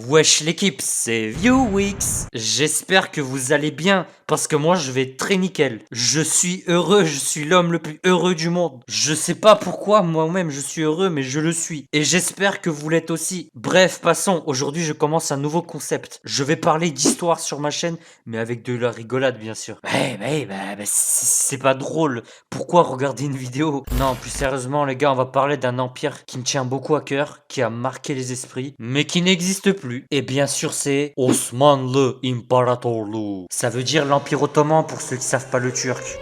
Wesh l'équipe, c'est ViewWix. J'espère que vous allez bien parce que moi je vais très nickel. Je suis heureux, je suis l'homme le plus heureux du monde. Je sais pas pourquoi moi-même je suis heureux mais je le suis. Et j'espère que vous l'êtes aussi. Bref, passons. Aujourd'hui je commence un nouveau concept. Je vais parler d'histoire sur ma chaîne mais avec de la rigolade bien sûr. C'est pas drôle. Pourquoi regarder une vidéo? Non, plus sérieusement les gars, on va parler d'un empire qui me tient beaucoup à cœur, qui a marqué les esprits, mais qui n'existe plus. Et bien sûr c'est Osmanlı İmparatorluğu. Ça veut dire l'Empire Ottoman pour ceux qui savent pas le turc.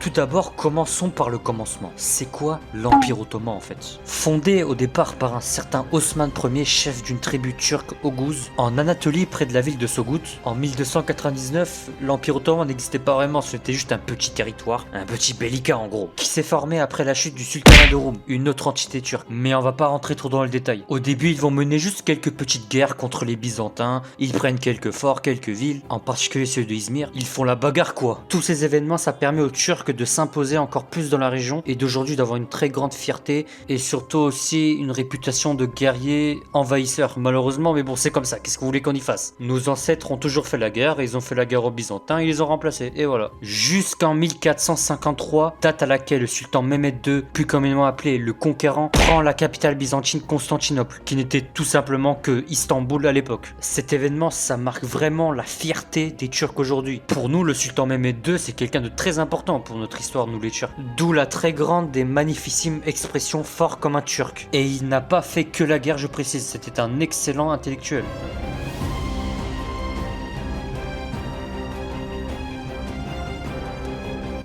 Tout d'abord, commençons par le commencement. C'est quoi l'Empire Ottoman en fait? Fondé au départ par un certain Osman Ier, chef d'une tribu turque Oghuz, en Anatolie près de la ville de Sogut, en 1299, l'Empire Ottoman n'existait pas vraiment, c'était juste un petit territoire, un petit bellica en gros, qui s'est formé après la chute du sultanat de Roum, une autre entité turque. Mais on va pas rentrer trop dans le détail. Au début, ils vont mener juste quelques petites guerres contre les Byzantins, ils prennent quelques forts, quelques villes, en particulier ceux de Izmir, ils font la bagarre quoi. Tous ces événements, ça permet aux Turcs de s'imposer encore plus dans la région et d'aujourd'hui d'avoir une très grande fierté et surtout aussi une réputation de guerrier envahisseur malheureusement, mais bon c'est comme ça, qu'est-ce que vous voulez qu'on y fasse? Nos ancêtres ont toujours fait la guerre, ils ont fait la guerre aux Byzantins, ils les ont remplacés et voilà. Jusqu'en 1453, date à laquelle le sultan Mehmed II, plus communément appelé le Conquérant, prend la capitale byzantine Constantinople, qui n'était tout simplement que Istanbul à l'époque. Cet événement, ça marque vraiment la fierté des Turcs aujourd'hui. Pour nous, le sultan Mehmed II, c'est quelqu'un de très important pour notre histoire, nous les Turcs. D'où la très grande et magnifiциmes expression fort comme un Turc. Et il n'a pas fait que la guerre, je précise, c'était un excellent intellectuel.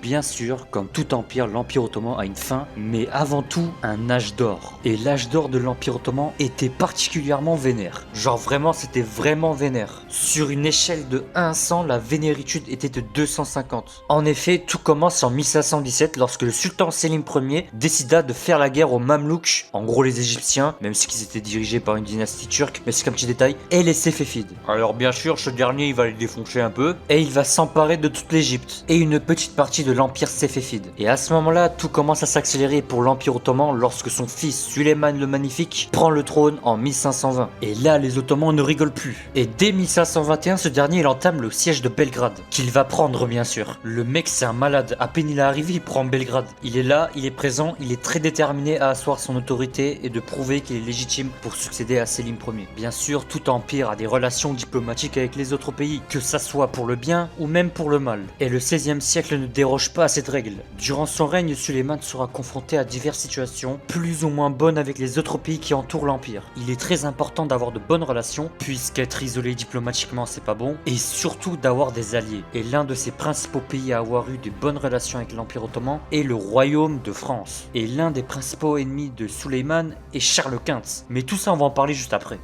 Bien sûr, comme tout empire, l'Empire Ottoman a une fin, mais avant tout, un âge d'or. Et l'âge d'or de l'Empire Ottoman était particulièrement vénère. Genre vraiment, c'était vraiment vénère. Sur une échelle de 1 à 100, la vénéritude était de 250. En effet, tout commence en 1517 lorsque le sultan Selim Ier décida de faire la guerre aux Mamelouks, en gros les Égyptiens, même si ils étaient dirigés par une dynastie turque, mais c'est qu'un petit détail, et les Séféfides. Alors bien sûr, ce dernier, il va les défoncer un peu, et il va s'emparer de toute l'Égypte, et une petite partie de l'Empire séféfide. Et à ce moment-là, tout commence à s'accélérer pour l'Empire Ottoman lorsque son fils Suleiman le Magnifique prend le trône en 1520. Et là, les Ottomans ne rigolent plus. Et dès 1521, ce dernier, il entame le siège de Belgrade, qu'il va prendre bien sûr. Le mec, c'est un malade. À peine il est arrivé, il prend Belgrade. Il est là, il est présent, il est très déterminé à asseoir son autorité et de prouver qu'il est légitime pour succéder à Selim Ier. Bien sûr, tout empire a des relations diplomatiques avec les autres pays, que ça soit pour le bien ou même pour le mal. Et le 16e siècle ne déroge pas à cette règle. Durant son règne, Suleiman sera confronté à diverses situations, plus ou moins bonnes avec les autres pays qui entourent l'Empire. Il est très important d'avoir de bonnes relations, puisqu'être isolé diplomatiquement c'est pas bon, et surtout d'avoir des alliés. Et l'un de ses principaux pays à avoir eu de bonnes relations avec l'Empire Ottoman est le Royaume de France. Et l'un des principaux ennemis de Suleiman est Charles Quint. Mais tout ça on va en parler juste après.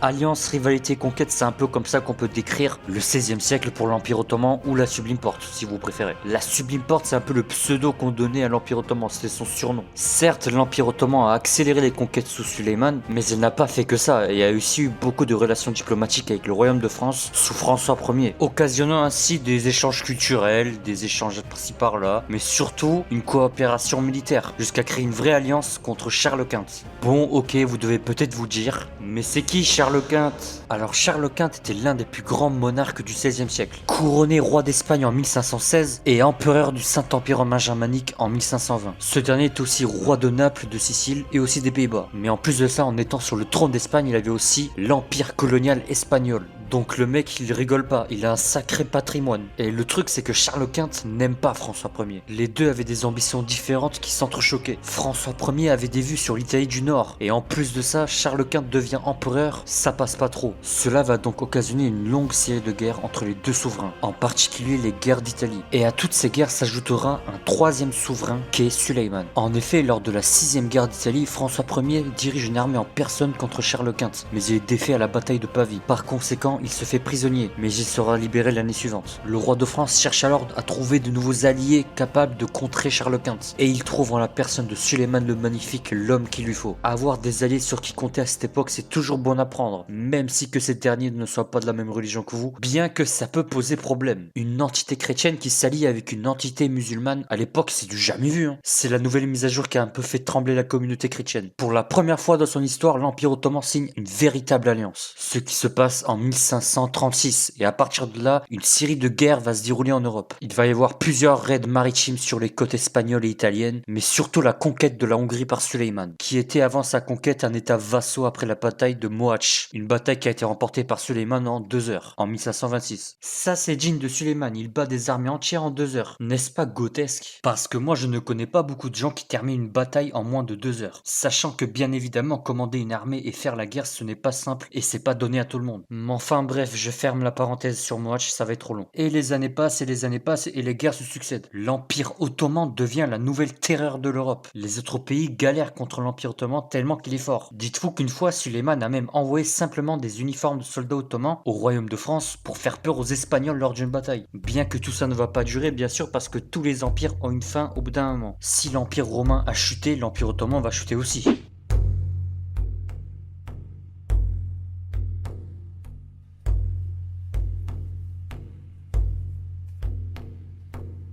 Alliance, rivalité, conquête, c'est un peu comme ça qu'on peut décrire le 16e siècle pour l'Empire Ottoman ou la Sublime Porte, si vous préférez. La Sublime Porte, c'est un peu le pseudo qu'on donnait à l'Empire Ottoman, c'était son surnom. Certes, l'Empire Ottoman a accéléré les conquêtes sous Suleiman, mais elle n'a pas fait que ça, et a aussi eu beaucoup de relations diplomatiques avec le Royaume de France sous François Ier, occasionnant ainsi des échanges culturels, des échanges par-ci par-là, mais surtout une coopération militaire, jusqu'à créer une vraie alliance contre Charles Quint. Bon, ok, vous devez peut-être vous dire, mais c'est qui Charles Quint? Alors Charles Quint était l'un des plus grands monarques du XVIe siècle, couronné roi d'Espagne en 1516 et empereur du Saint-Empire romain germanique en 1520. Ce dernier est aussi roi de Naples, de Sicile et aussi des Pays-Bas. Mais en plus de ça, en étant sur le trône d'Espagne, il avait aussi l'empire colonial espagnol. Donc le mec il rigole pas, il a un sacré patrimoine. Et le truc c'est que Charles Quint n'aime pas François Ier. Les deux avaient des ambitions différentes qui s'entrechoquaient. François Ier avait des vues sur l'Italie du Nord. Et en plus de ça, Charles Quint devient empereur, ça passe pas trop. Cela va donc occasionner une longue série de guerres entre les deux souverains, en particulier les guerres d'Italie. Et à toutes ces guerres s'ajoutera un troisième souverain qui est Suleiman. En effet, lors de la 6e guerre d'Italie, François Ier dirige une armée en personne contre Charles Quint, mais il est défait à la bataille de Pavie. Par conséquent, il se fait prisonnier, mais il sera libéré l'année suivante. Le roi de France cherche alors à trouver de nouveaux alliés capables de contrer Charles Quint, et il trouve en la personne de Sulayman le Magnifique l'homme qu'il lui faut. Avoir des alliés sur qui compter à cette époque, c'est toujours bon à prendre, même si que ces derniers ne soient pas de la même religion que vous, bien que ça peut poser problème. Une entité chrétienne qui s'allie avec une entité musulmane, à l'époque, c'est du jamais vu. C'est la nouvelle mise à jour qui a un peu fait trembler la communauté chrétienne. Pour la première fois dans son histoire, l'Empire ottoman signe une véritable alliance, ce qui se passe en 1536, et à partir de là, une série de guerres va se dérouler en Europe. Il va y avoir plusieurs raids maritimes sur les côtes espagnoles et italiennes, mais surtout la conquête de la Hongrie par Sulayman, qui était avant sa conquête un état vassaux après la bataille de Mohacs, une bataille qui a été remportée par Sulayman en 2 heures, en 1526. Ça c'est digne de Sulayman, il bat des armées entières en 2 heures. N'est-ce pas grotesque? Parce que moi je ne connais pas beaucoup de gens qui terminent une bataille en moins de 2 heures, sachant que bien évidemment commander une armée et faire la guerre ce n'est pas simple et c'est pas donné à tout le monde. Mais enfin bref, je ferme la parenthèse sur Mohacs, ça va être trop long. Et les années passent et les années passent et les guerres se succèdent. L'Empire ottoman devient la nouvelle terreur de l'Europe. Les autres pays galèrent contre l'Empire ottoman tellement qu'il est fort. Dites-vous qu'une fois, Sulayman a même envoyé simplement des uniformes de soldats ottomans au royaume de France pour faire peur aux Espagnols lors d'une bataille. Bien que tout ça ne va pas durer, bien sûr, parce que tous les empires ont une fin au bout d'un moment. Si l'Empire romain a chuté, l'Empire ottoman va chuter aussi.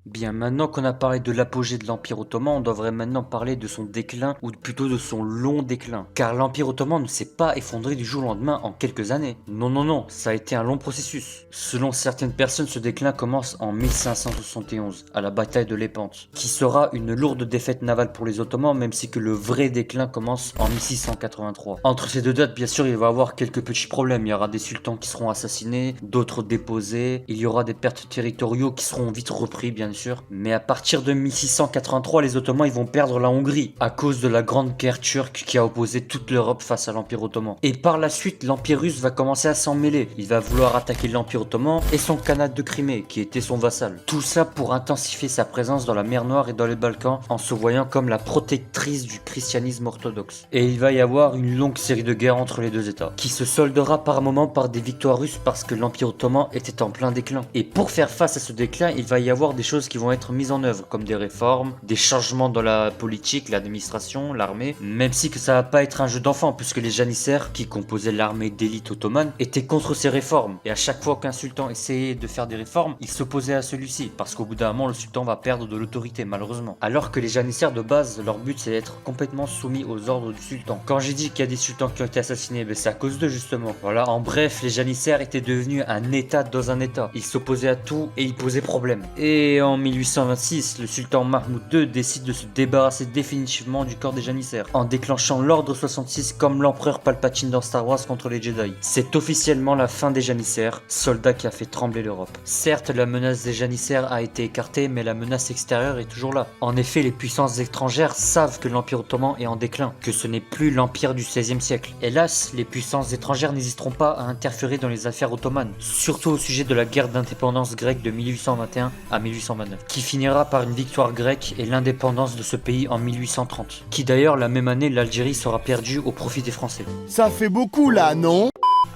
Bien, maintenant qu'on a parlé de l'apogée de l'Empire ottoman, on devrait maintenant parler de son déclin, ou plutôt de son long déclin. Car l'Empire ottoman ne s'est pas effondré du jour au lendemain en quelques années. Non, non, non, ça a été un long processus. Selon certaines personnes, ce déclin commence en 1571, à la bataille de Lépante, qui sera une lourde défaite navale pour les Ottomans, même si que le vrai déclin commence en 1683. Entre ces deux dates, bien sûr, il va y avoir quelques petits problèmes. Il y aura des sultans qui seront assassinés, d'autres déposés, il y aura des pertes territoriaux qui seront vite repris, bien sûr. Mais à partir de 1683, les Ottomans ils vont perdre la Hongrie à cause de la grande guerre turque qui a opposé toute l'Europe face à l'Empire ottoman. Et par la suite, l'Empire russe va commencer à s'en mêler. Il va vouloir attaquer l'Empire ottoman et son Khanat de Crimée, qui était son vassal. Tout ça pour intensifier sa présence dans la mer Noire et dans les Balkans, en se voyant comme la protectrice du christianisme orthodoxe. Et il va y avoir une longue série de guerres entre les deux États, qui se soldera par moments par des victoires russes parce que l'Empire ottoman était en plein déclin. Et pour faire face à ce déclin, il va y avoir des choses qui vont être mises en œuvre, comme des réformes, des changements dans la politique, l'administration, l'armée, même si que ça va pas être un jeu d'enfant, puisque les janissaires, qui composaient l'armée d'élite ottomane, étaient contre ces réformes. Et à chaque fois qu'un sultan essayait de faire des réformes, il s'opposait à celui-ci, parce qu'au bout d'un moment, le sultan va perdre de l'autorité, malheureusement. Alors que les janissaires, de base, leur but, c'est d'être complètement soumis aux ordres du sultan. Quand j'ai dit qu'il y a des sultans qui ont été assassinés, ben c'est à cause d'eux, justement. Voilà, en bref, les janissaires étaient devenus un état dans un état. Ils s'opposaient à tout et ils posaient problème. Et en 1826, le sultan Mahmoud II décide de se débarrasser définitivement du corps des janissaires, en déclenchant l'ordre 66 comme l'empereur Palpatine dans Star Wars contre les Jedi. C'est officiellement la fin des janissaires, soldat qui a fait trembler l'Europe. Certes, la menace des janissaires a été écartée, mais la menace extérieure est toujours là. En effet, les puissances étrangères savent que l'Empire ottoman est en déclin, que ce n'est plus l'empire du XVIe siècle. Hélas, les puissances étrangères n'hésiteront pas à interférer dans les affaires ottomanes, surtout au sujet de la guerre d'indépendance grecque de 1821 à 1829, qui finira par une victoire grecque et l'indépendance de ce pays en 1830, qui d'ailleurs la même année l'Algérie sera perdue au profit des Français. Ça fait beaucoup là, non ?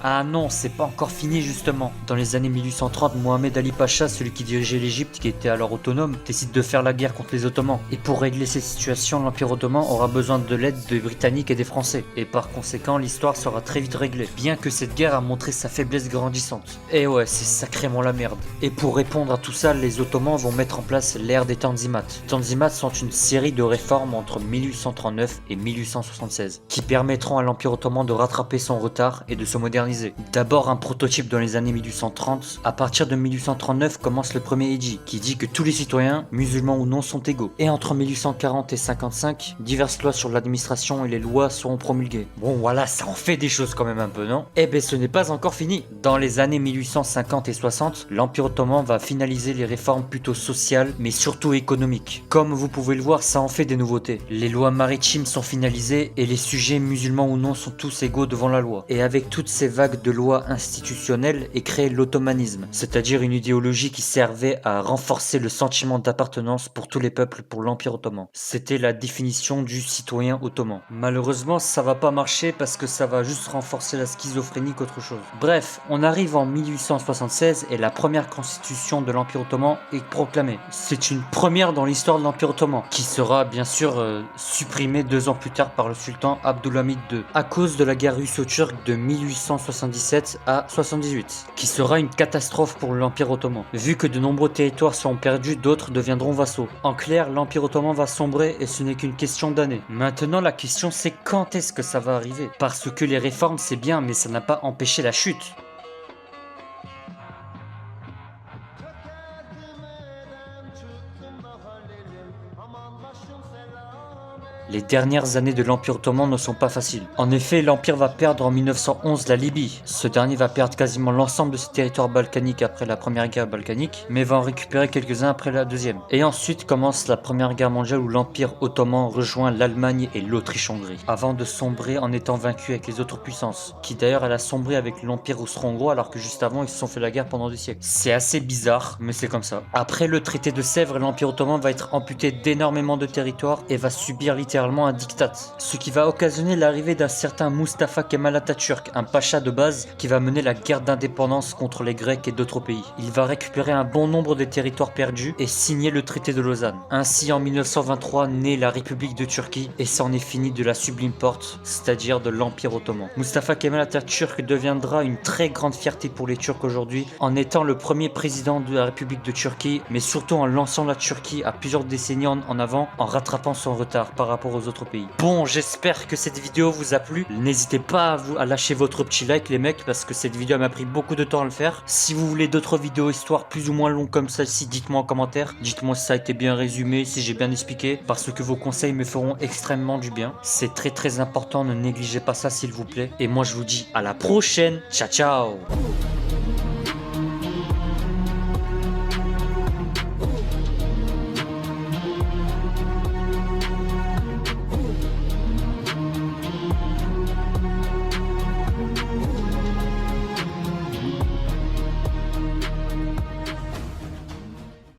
Ah non, c'est pas encore fini justement. Dans les années 1830, Mohamed Ali Pacha, celui qui dirigeait l'Égypte, qui était alors autonome, décide de faire la guerre contre les Ottomans. Et pour régler cette situation, l'Empire ottoman aura besoin de l'aide des Britanniques et des Français. Et par conséquent, l'histoire sera très vite réglée, bien que cette guerre a montré sa faiblesse grandissante. Et ouais, c'est sacrément la merde. Et pour répondre à tout ça, les Ottomans vont mettre en place l'ère des Tanzimat. Les Tanzimat sont une série de réformes entre 1839 et 1876, qui permettront à l'Empire ottoman de rattraper son retard et de se moderniser. D'abord un prototype dans les années 1830, à partir de 1839 commence le premier édit, qui dit que tous les citoyens, musulmans ou non, sont égaux. Et entre 1840 et 55, diverses lois sur l'administration et les lois seront promulguées. Bon voilà, ça en fait des choses quand même un peu, non? Eh ben ce n'est pas encore fini. Dans les années 1850 et 60, l'Empire ottoman va finaliser les réformes plutôt sociales, mais surtout économiques. Comme vous pouvez le voir, ça en fait des nouveautés. Les lois maritimes sont finalisées et les sujets musulmans ou non sont tous égaux devant la loi. Et avec toutes ces succès vague de lois institutionnelles et créer l'ottomanisme, c'est-à-dire une idéologie qui servait à renforcer le sentiment d'appartenance pour tous les peuples pour l'Empire ottoman. C'était la définition du citoyen ottoman. Malheureusement, ça va pas marcher parce que ça va juste renforcer la schizophrénie qu'autre chose. Bref, on arrive en 1876 et la première constitution de l'Empire ottoman est proclamée. C'est une première dans l'histoire de l'Empire ottoman, qui sera bien sûr supprimée 2 ans plus tard par le sultan Abdülhamid II, à cause de la guerre russo-turque de 1877 à 78, qui sera une catastrophe pour l'Empire ottoman. Vu que de nombreux territoires seront perdus, d'autres deviendront vassaux. En clair, l'Empire ottoman va sombrer et ce n'est qu'une question d'années. Maintenant, la question c'est quand est-ce que ça va arriver? Parce que les réformes c'est bien, mais ça n'a pas empêché la chute. Les dernières années de l'Empire ottoman ne sont pas faciles. En effet, l'Empire va perdre en 1911 la Libye. Ce dernier va perdre quasiment l'ensemble de ses territoires balkaniques après la première guerre balkanique, mais va en récupérer quelques-uns après la deuxième. Et ensuite commence la première guerre mondiale où l'Empire ottoman rejoint l'Allemagne et l'Autriche-Hongrie, avant de sombrer en étant vaincu avec les autres puissances, qui d'ailleurs elle a sombré avec l'Empire austro-hongrois alors que juste avant ils se sont fait la guerre pendant des siècles. C'est assez bizarre, mais c'est comme ça. Après le traité de Sèvres, l'Empire ottoman va être amputé d'énormément de territoires et va subir littéralement un diktat, ce qui va occasionner l'arrivée d'un certain Mustafa Kemal Atatürk, un pacha de base qui va mener la guerre d'indépendance contre les Grecs et d'autres pays. Il va récupérer un bon nombre des territoires perdus et signer le traité de Lausanne. Ainsi en 1923 naît la République de Turquie et c'en est fini de la sublime porte, c'est-à-dire de l'Empire ottoman. Mustafa Kemal Atatürk deviendra une très grande fierté pour les Turcs aujourd'hui en étant le premier président de la République de Turquie, mais surtout en lançant la Turquie à plusieurs décennies en avant en rattrapant son retard par rapport aux autres pays. Bon, j'espère que cette vidéo vous a plu. N'hésitez pas à lâcher votre petit like les mecs, parce que cette vidéo m'a pris beaucoup de temps à le faire. Si vous voulez d'autres vidéos histoire plus ou moins longues comme celle-ci, dites-moi en commentaire. Dites-moi si ça a été bien résumé, si j'ai bien expliqué, parce que vos conseils me feront extrêmement du bien. C'est très important, ne négligez pas ça s'il vous plaît. Et moi je vous dis à la prochaine. Ciao ciao.